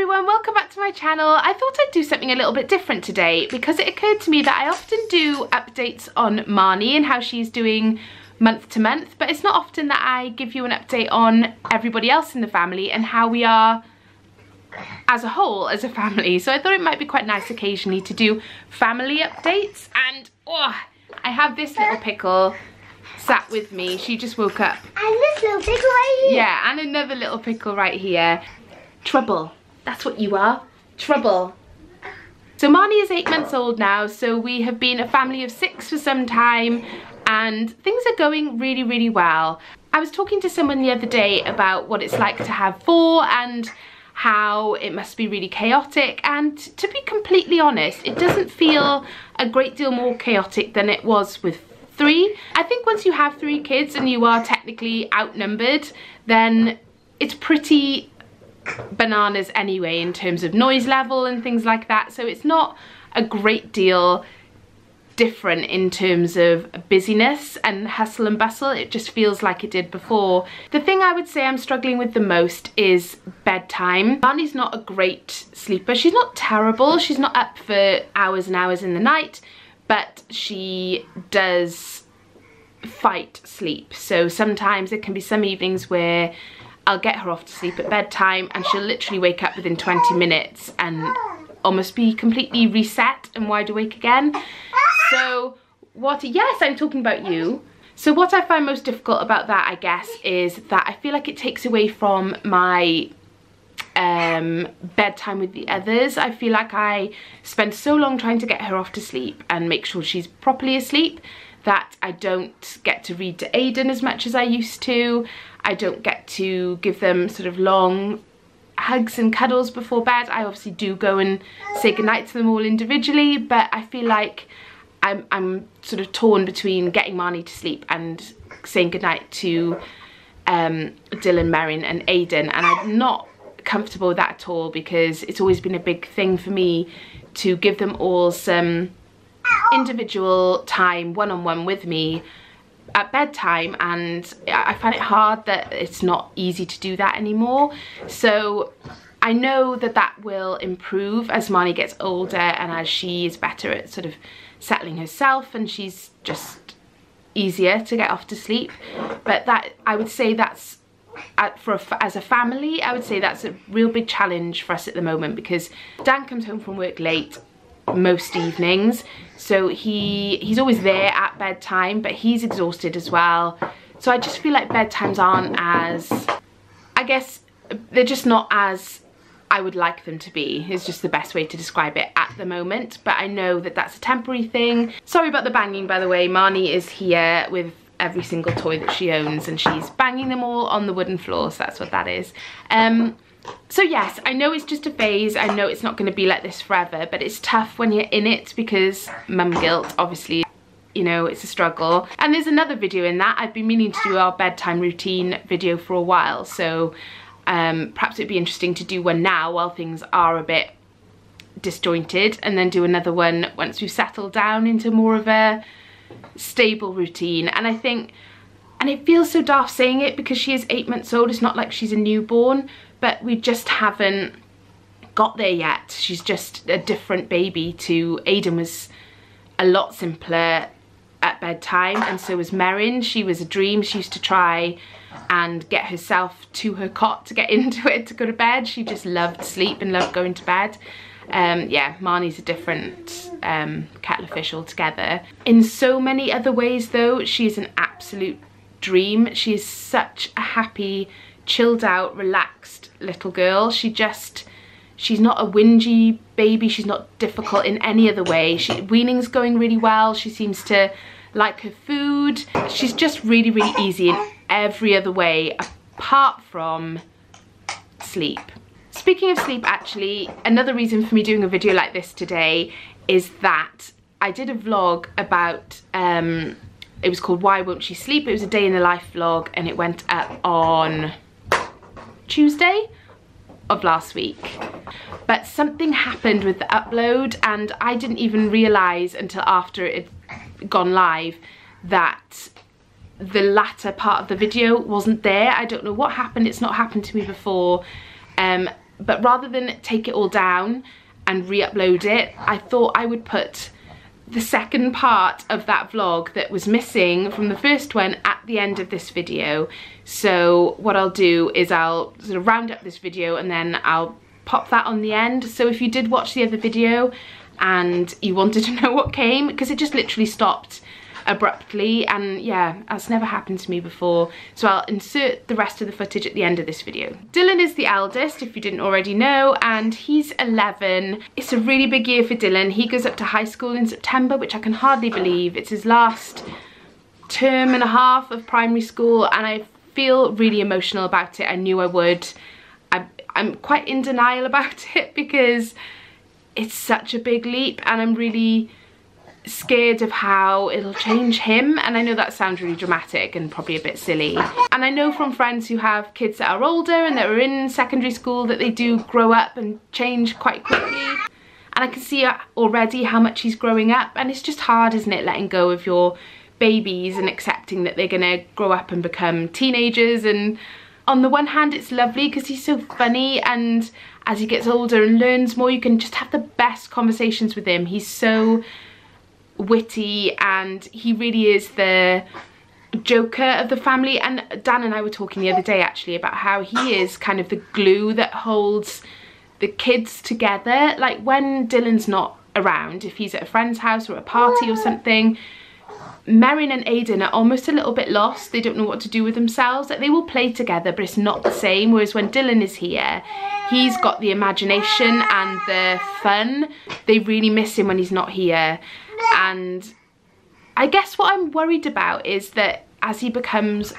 everyone, welcome back to my channel. I thought I'd do something a little bit different today because it occurred to me that I often do updates on Marnie and how she's doing month to month, but it's not often that I give you an update on everybody else in the family and how we are as a whole, as a family. So I thought it might be quite nice occasionally to do family updates. And oh, I have this little pickle sat with me. She just woke up. And this little pickle right here. Yeah, and another little pickle right here. Trouble. That's what you are. Trouble. So Marnie is 8 months old now, so we have been a family of 6 for some time and things are going really, really well. I was talking to someone the other day about what it's like to have 4 and how it must be really chaotic, and to be completely honest, it doesn't feel a great deal more chaotic than it was with 3. I think once you have 3 kids and you are technically outnumbered, then it's pretty bananas anyway in terms of noise level and things like that. So it's not a great deal different in terms of busyness and hustle and bustle. It just feels like it did before. The thing I would say I'm struggling with the most is bedtime. Marnie's not a great sleeper. She's not terrible. She's not up for hours and hours in the night, but she does fight sleep. So sometimes there can be some evenings where I'll get her off to sleep at bedtime and she'll literally wake up within 20 minutes and almost be completely reset and wide awake again. So yes, I'm talking about you. So what I find most difficult about that, I guess, is that I feel like it takes away from my bedtime with the others. I feel like I spend so long trying to get her off to sleep and make sure she's properly asleep that I don't get to read to Aiden as much as I used to. I don't get to give them sort of long hugs and cuddles before bed. I obviously do go and say goodnight to them all individually, but I feel like I'm sort of torn between getting Marnie to sleep and saying goodnight to Dylan, Merrin and Aiden, and I'm not comfortable with that at all because it's always been a big thing for me to give them all some individual time one-on-one with me at bedtime, and I find it hard that it's not easy to do that anymore. So I know that that will improve as Marnie gets older and as she is better at sort of settling herself and she's just easier to get off to sleep. But that, I would say that's as a family, I would say that's a real big challenge for us at the moment because Dan comes home from work late most evenings, so he's always there at bedtime, but he's exhausted as well. So I just feel like bedtimes aren't as, I guess they're just not as I would like them to be, is just the best way to describe it at the moment. But I know that that's a temporary thing. Sorry about the banging, by the way. Marnie is here with every single toy that she owns and she's banging them all on the wooden floor, so that's what that is. So yes, I know it's just a phase. I know it's not going to be like this forever, but it's tough when you're in it because mum guilt, obviously, you know, it's a struggle. And there's another video in that. I've been meaning to do our bedtime routine video for a while, so perhaps it'd be interesting to do one now while things are a bit disjointed, and then do another one once we've settled down into more of a stable routine. And I think, and it feels so daft saying it because she is 8 months old, it's not like she's a newborn, but we just haven't got there yet. She's just a different baby to Aiden. Was a lot simpler at bedtime, and so was Merrin. She was a dream. She used to try and get herself to her cot to get into it to go to bed. She just loved sleep and loved going to bed. Yeah, Marnie's a different kettle of fish altogether. In so many other ways though, she's an absolute dream. She is such a happy, chilled out, relaxed little girl. She's not a whingy baby. She's not difficult in any other way. Weaning's going really well. She seems to like her food. She's just really, really easy in every other way apart from sleep. Speaking of sleep, actually, another reason for me doing a video like this today is that I did a vlog about, it was called Why Won't She Sleep? It was a day in the life vlog and it went up on Tuesday of last week. But something happened with the upload and I didn't even realise until after it had gone live that the latter part of the video wasn't there. I don't know what happened. It's not happened to me before. but rather than take it all down and re-upload it, I thought I would put the second part of that vlog that was missing from the first one at the end of this video. So what I'll do is I'll sort of round up this video and then I'll pop that on the end. So if you did watch the other video and you wanted to know what came, because it just literally stopped abruptly, and yeah, that's never happened to me before, so I'll insert the rest of the footage at the end of this video. Dylan is the eldest, if you didn't already know, and he's 11. It's a really big year for Dylan. He goes up to high school in September, which I can hardly believe. It's his last term and a half of primary school, and I feel really emotional about it. I knew I would. I'm quite in denial about it because it's such a big leap, and I'm really scared of how it'll change him. And I know that sounds really dramatic and probably a bit silly, and I know from friends who have kids that are older and that are in secondary school that they do grow up and change quite quickly, and I can see already how much he's growing up, and it's just hard, isn't it, letting go of your babies and accepting that they're gonna grow up and become teenagers. And on the one hand it's lovely because he's so funny, and as he gets older and learns more, you can just have the best conversations with him. He's so witty and he really is the joker of the family. And Dan and I were talking the other day actually about how he is kind of the glue that holds the kids together. Like when Dylan's not around, if he's at a friend's house or a party or something, Merrin and Aiden are almost a little bit lost. They don't know what to do with themselves. Like they will play together, but it's not the same. Whereas when Dylan is here, he's got the imagination and the fun. They really miss him when he's not here. And I guess what I'm worried about is that as he becomes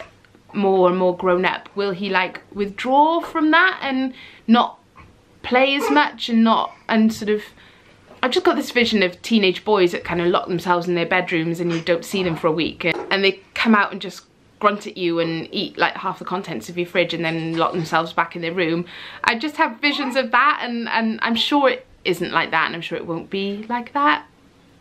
more and more grown up, will he like withdraw from that and not play as much and sort of, I've just got this vision of teenage boys that kind of lock themselves in their bedrooms and you don't see them for a week, and they come out and just grunt at you and eat like half the contents of your fridge and then lock themselves back in their room. I just have visions of that, and I'm sure it isn't like that, and I'm sure it won't be like that.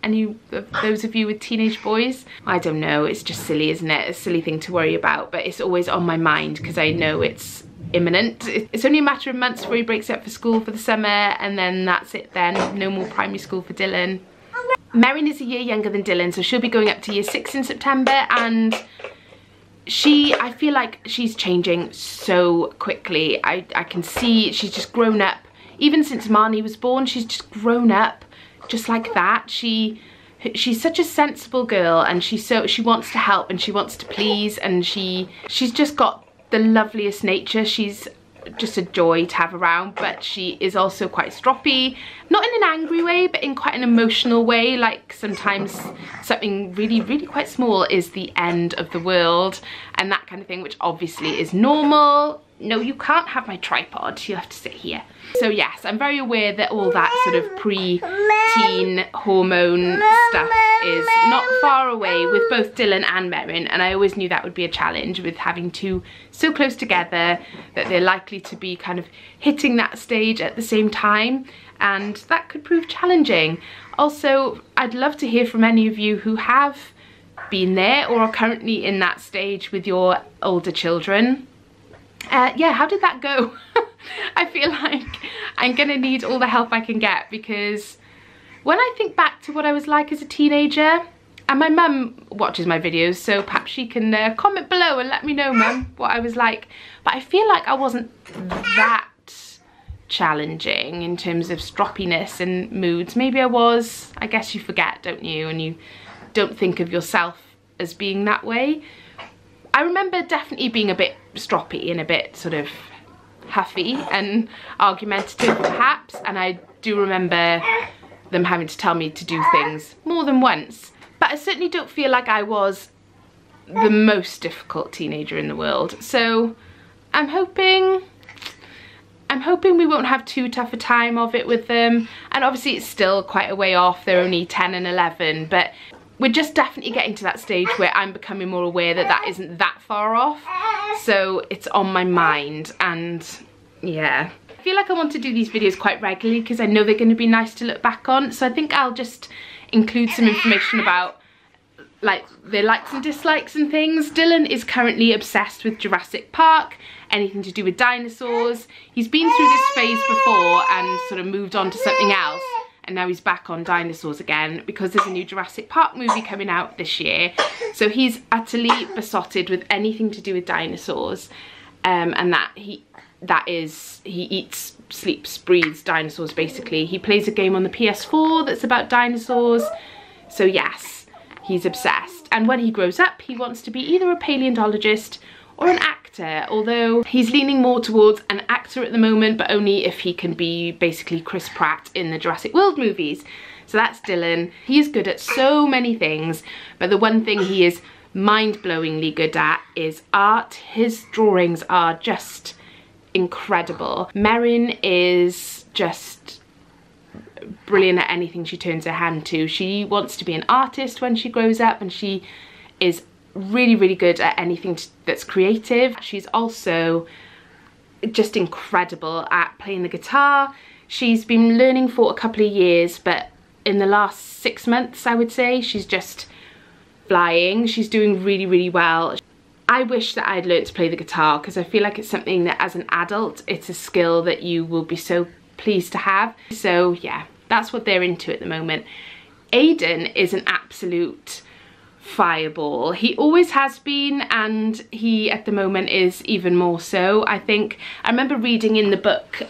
And those of you with teenage boys, I don't know, it's just silly, isn't it? A silly thing to worry about, but it's always on my mind because I know it's imminent. It's only a matter of months before he breaks up for school for the summer, and then that's it then. No more primary school for Dylan. Merrin is a year younger than Dylan, so she'll be going up to year 6 in September, and I feel like she's changing so quickly. I can see she's just grown up. Even since Marnie was born, she's just grown up just like that. She's such a sensible girl, and she wants to help and she wants to please, and she's just got the loveliest nature. She's just a joy to have around, but she is also quite stroppy, not in an angry way, but in quite an emotional way. Like sometimes something really, really quite small is the end of the world and that kind of thing, which obviously is normal. No, you can't have my tripod, you have to sit here. So yes, I'm very aware that all that sort of pre-teen hormone stuff is not far away with both Dylan and Merrin, and I always knew that would be a challenge with having two so close together, that they're likely to be kind of hitting that stage at the same time, and that could prove challenging. Also, I'd love to hear from any of you who have been there or are currently in that stage with your older children. Yeah, how did that go? I feel like I'm gonna need all the help I can get, because when I think back to what I was like as a teenager, and my mum watches my videos, so perhaps she can comment below and let me know, mum, what I was like. But I feel like I wasn't that challenging in terms of stroppiness and moods. Maybe I was. I guess you forget, don't you? And you don't think of yourself as being that way. I remember definitely being a bit stroppy and a bit sort of huffy and argumentative perhaps, and I do remember them having to tell me to do things more than once. But I certainly don't feel like I was the most difficult teenager in the world. So I'm hoping we won't have too tough a time of it with them. And obviously it's still quite a way off, they're only 10 and 11, but we're just definitely getting to that stage where I'm becoming more aware that that isn't that far off. So it's on my mind, and yeah. I feel like I want to do these videos quite regularly because I know they're going to be nice to look back on. So I think I'll just include some information about like their likes and dislikes and things. Dylan is currently obsessed with Jurassic Park, anything to do with dinosaurs. He's been through this phase before and sort of moved on to something else, and now he's back on dinosaurs again because there's a new Jurassic Park movie coming out this year. So he's utterly besotted with anything to do with dinosaurs, and he eats, sleeps, breathes dinosaurs basically. He plays a game on the PS4 that's about dinosaurs. So yes, he's obsessed. And when he grows up, he wants to be either a paleontologist or an actor, although he's leaning more towards an actor at the moment, but only if he can be basically Chris Pratt in the Jurassic World movies. So that's Dylan. He is good at so many things, but the one thing he is mind-blowingly good at is art. His drawings are just incredible. Merrin is just brilliant at anything she turns her hand to. She wants to be an artist when she grows up, and she is really, really good at anything that's creative. She's also just incredible at playing the guitar. She's been learning for a couple of years, but in the last 6 months, I would say, she's just flying. She's doing really, really well. I wish that I'd learned to play the guitar, because I feel like it's something that as an adult, it's a skill that you will be so pleased to have. So yeah, that's what they're into at the moment. Aiden is an absolute fireball. He always has been, and he at the moment is even more so. I think I remember reading in the book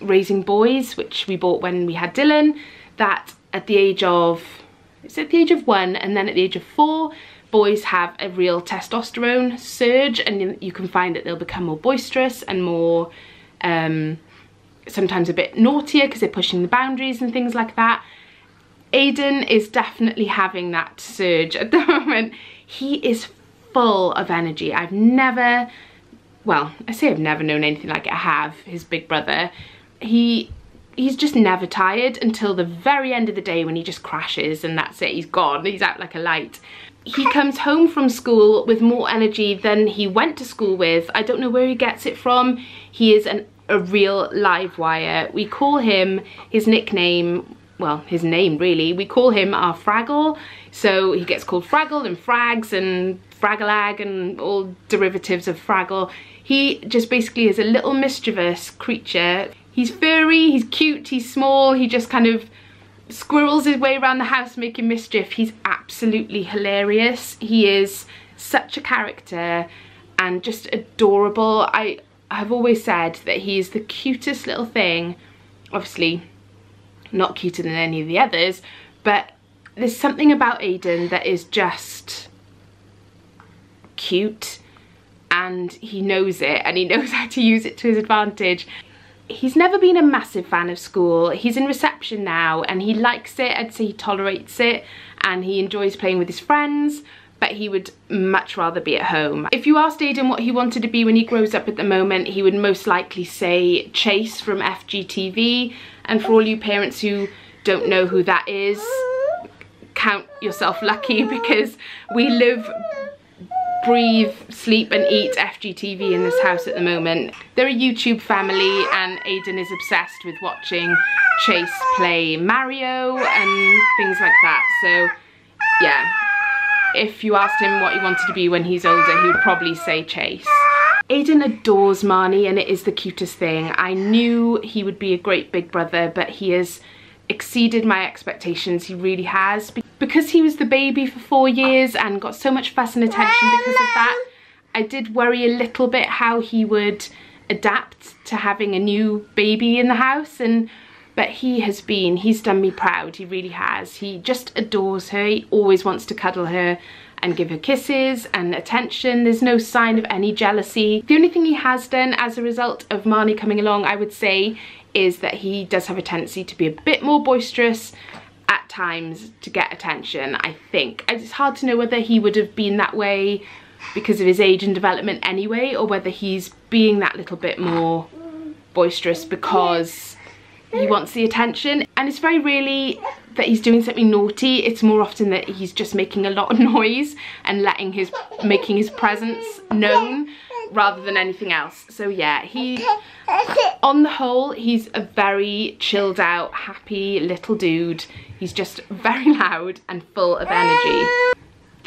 Raising Boys, which we bought when we had Dylan, that at the age of 1 and then at the age of 4, boys have a real testosterone surge, and you can find that they'll become more boisterous and more sometimes a bit naughtier because they're pushing the boundaries and things like that. Aiden is definitely having that surge at the moment. He is full of energy. I've never, well, I say I've never known anything like it. I have, his big brother. He's just never tired until the very end of the day when he just crashes, and that's it, he's gone. He's out like a light. He comes home from school with more energy than he went to school with. I don't know where he gets it from. He is a real live wire. We call him, his nickname, well, his name really, we call him our Fraggle. So he gets called Fraggle and Frags and Fraggalag and all derivatives of Fraggle. He just basically is a little mischievous creature. He's furry, he's cute, he's small, he just kind of squirrels his way around the house making mischief. He's absolutely hilarious. He is such a character and just adorable. I've always said that he is the cutest little thing. Obviously not cuter than any of the others, but there's something about Aiden that is just cute, and he knows it, and he knows how to use it to his advantage. He's never been a massive fan of school. He's in reception now and he likes it. I'd say he tolerates it and he enjoys playing with his friends, but he would much rather be at home. If you asked Aiden what he wanted to be when he grows up at the moment, he would most likely say Chase from FGTV. And for all you parents who don't know who that is, count yourself lucky, because we live, breathe, sleep and eat FGTV in this house at the moment. They're a YouTube family and Aiden is obsessed with watching Chase play Mario and things like that. So yeah, if you asked him what he wanted to be when he's older, he would probably say Chase. Aiden adores Marnie and it is the cutest thing. I knew he would be a great big brother, but he has exceeded my expectations. He really has. Because he was the baby for 4 years and got so much fuss and attention because of that, I did worry a little bit how he would adapt to having a new baby in the house, but he's done me proud. He really has. He just adores her. He always wants to cuddle her and give her kisses and attention. There's no sign of any jealousy. The only thing he has done as a result of Marnie coming along, I would say, is that he does have a tendency to be a bit more boisterous at times to get attention, I think. It's hard to know whether he would have been that way because of his age and development anyway, or whether he's being that little bit more boisterous because he wants the attention. And it's very rarely that he's doing something naughty. It's more often that he's just making a lot of noise and making his presence known rather than anything else. So yeah, on the whole, he's a very chilled out, happy little dude. He's just very loud and full of energy.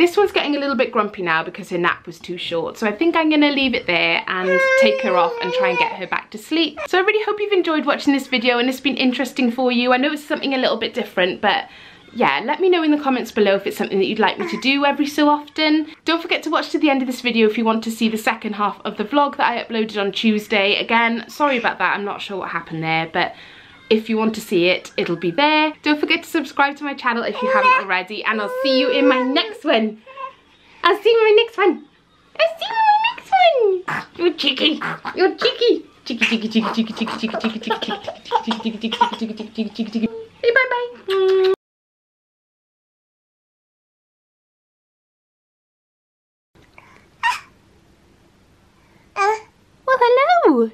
This one's getting a little bit grumpy now because her nap was too short. So I think I'm going to leave it there and take her off and try and get her back to sleep. So I really hope you've enjoyed watching this video and it's been interesting for you. I know it's something a little bit different, but yeah, let me know in the comments below if it's something that you'd like me to do every so often. Don't forget to watch to the end of this video if you want to see the second half of the vlog that I uploaded on Tuesday. Again, sorry about that, I'm not sure what happened there, but if you want to see it, it'll be there. Don't forget to subscribe to my channel if you haven't already, and I'll see you in my next one. I'll see you in my next one. I'll see you in my next one. You're cheeky. You're cheeky. Cheeky, cheeky, cheeky, cheeky, cheeky, cheeky, cheeky, cheeky, cheeky, cheeky, cheeky, cheeky, cheeky, cheeky, cheeky, cheeky, cheeky. Say bye-bye. Well, hello.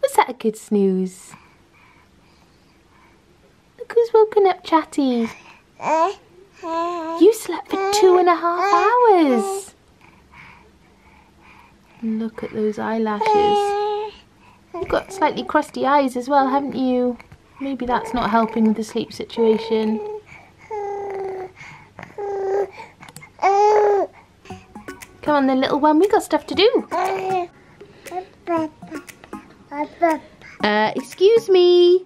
Was that a good snooze? Look who's woken up, Chatty. You slept for 2.5 hours. Look at those eyelashes. You've got slightly crusty eyes as well, haven't you? Maybe that's not helping with the sleep situation. Come on then, little one, we got stuff to do. Excuse me.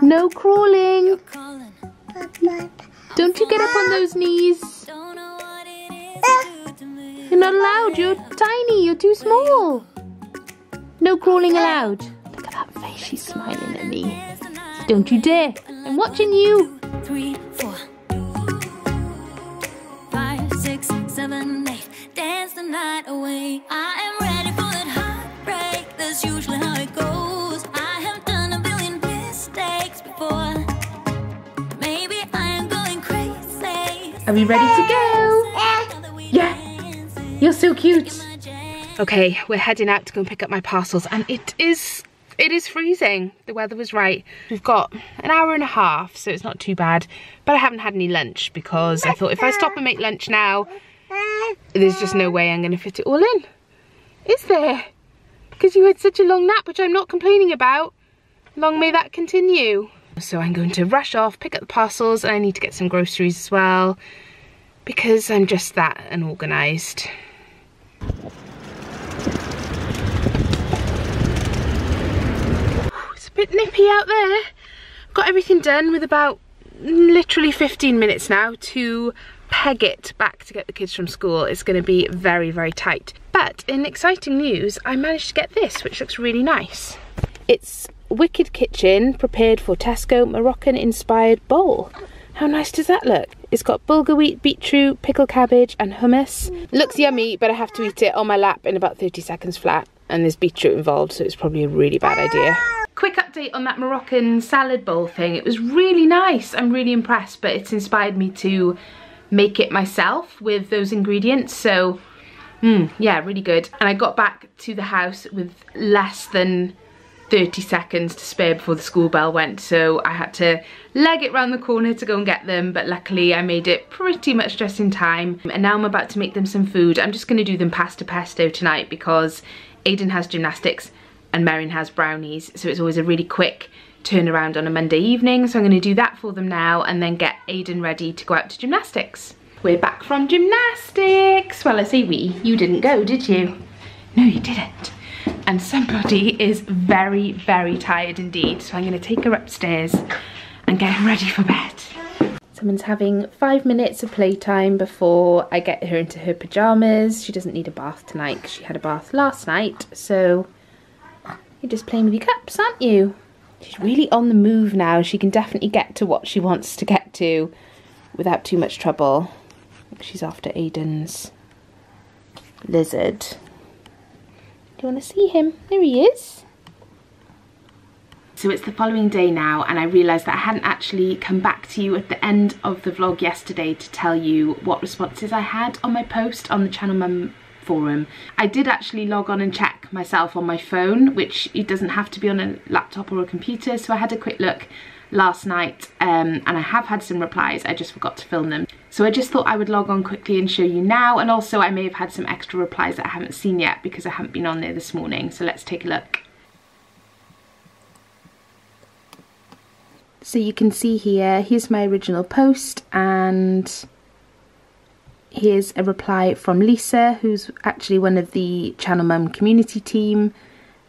No crawling. Don't you get up on those knees. You're not allowed, you're tiny, you're too small. No crawling allowed. Look at that face, she's smiling at me. Don't you dare, I'm watching you. 3, 4, 5, 6, 7, 8. Dance the night away. I am ready for that heartbreak. That's usually how it goes. I have done a billion mistakes before. Maybe I am going crazy. Are we ready to go? Yeah. You're so cute. Okay, we're heading out to go and pick up my parcels, and it is freezing. The weather was right. We've got an hour and a half, so it's not too bad. But I haven't had any lunch because I thought if I stop and make lunch now, there's just no way I'm going to fit it all in. Is there? Because you had such a long nap, which I'm not complaining about. Long may that continue. So I'm going to rush off, pick up the parcels, and I need to get some groceries as well, because I'm just that unorganised. It's a bit nippy out there. Got everything done with about literally 15 minutes now to peg it back to get the kids from school. It's going to be very, very tight. But in exciting news, I managed to get this, which looks really nice. It's Wicked Kitchen prepared for Tesco Moroccan inspired bowl. How nice does that look? It's got bulgur wheat, beetroot, pickled cabbage and hummus. Looks yummy, but I have to eat it on my lap in about 30 seconds flat. And there's beetroot involved, so it's probably a really bad idea. Quick update on that Moroccan salad bowl thing. It was really nice. I'm really impressed, but it's inspired me to make it myself with those ingredients. So, yeah, really good. And I got back to the house with less than 30 seconds to spare before the school bell went, so I had to leg it round the corner to go and get them, but luckily I made it pretty much just in time. And now I'm about to make them some food. I'm just going to do them pasta pesto tonight because Aiden has gymnastics and Merrin has brownies, so it's always a really quick turnaround on a Monday evening. So I'm going to do that for them now and then get Aiden ready to go out to gymnastics. We're back from gymnastics. Well, I say we, you didn't go, did you? No, you didn't. And somebody is very, very tired indeed. So I'm going to take her upstairs and get her ready for bed. Someone's having 5 minutes of playtime before I get her into her pyjamas. She doesn't need a bath tonight because she had a bath last night. So you're just playing with your cups, aren't you? She's really on the move now. She can definitely get to what she wants to get to without too much trouble. She's after Aiden's lizard. Do you want to see him? There he is. So it's the following day now, and I realised that I hadn't actually come back to you at the end of the vlog yesterday to tell you what responses I had on my post on the Channel Mum forum. I did actually log on and check myself on my phone, which it doesn't have to be on a laptop or a computer, so I had a quick look last night and I have had some replies. I just forgot to film them. So I just thought I would log on quickly and show you now, and also I may have had some extra replies that I haven't seen yet because I haven't been on there this morning. So let's take a look. So you can see here, here's my original post, and Here's a reply from Lisa, who's actually one of the Channel Mum community team,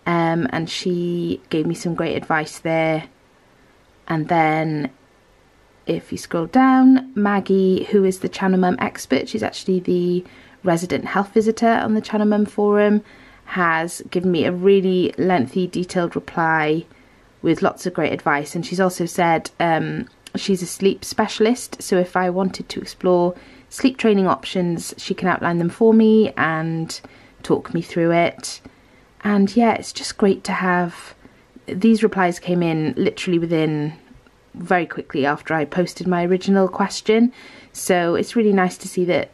and she gave me some great advice there. And then if you scroll down, Maggie, who is the Channel Mum expert, she's actually the resident health visitor on the Channel Mum forum, has given me a really lengthy, detailed reply with lots of great advice. And she's also said she's a sleep specialist, so if I wanted to explore sleep training options, she can outline them for me and talk me through it. And yeah, it's just great to have. These replies came in literally within very quickly after I posted my original question, so it's really nice to see that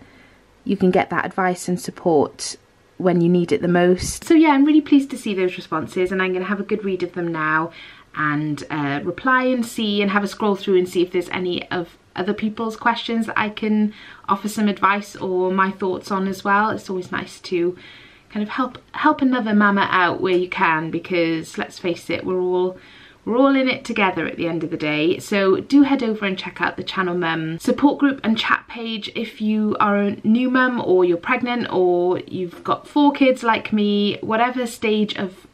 you can get that advice and support when you need it the most. So yeah, I'm really pleased to see those responses, and I'm going to have a good read of them now and reply and see and have a scroll through and see if there's any of other people's questions that I can offer some advice or my thoughts on as well. It's always nice to kind of help another mama out where you can, because let's face it, we're all in it together at the end of the day. So do head over and check out the Channel Mum support group and chat page if you are a new mum, or you're pregnant, or you've got 4 kids like me. Whatever stage of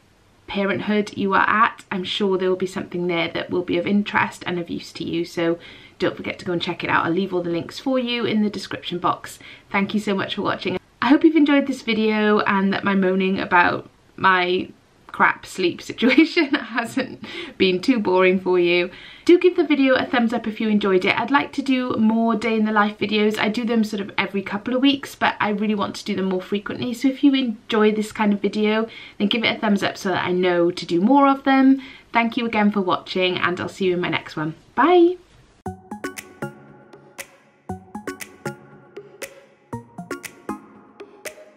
parenthood you are at, I'm sure there will be something there that will be of interest and of use to you. So don't forget to go and check it out. I'll leave all the links for you in the description box. Thank you so much for watching. I hope you've enjoyed this video and that my moaning about my crap sleep situation hasn't been too boring for you. Do give the video a thumbs up if you enjoyed it. I'd like to do more day in the life videos. I do them sort of every couple of weeks, but I really want to do them more frequently. So if you enjoy this kind of video, then give it a thumbs up so that I know to do more of them. Thank you again for watching, and I'll see you in my next one. Bye!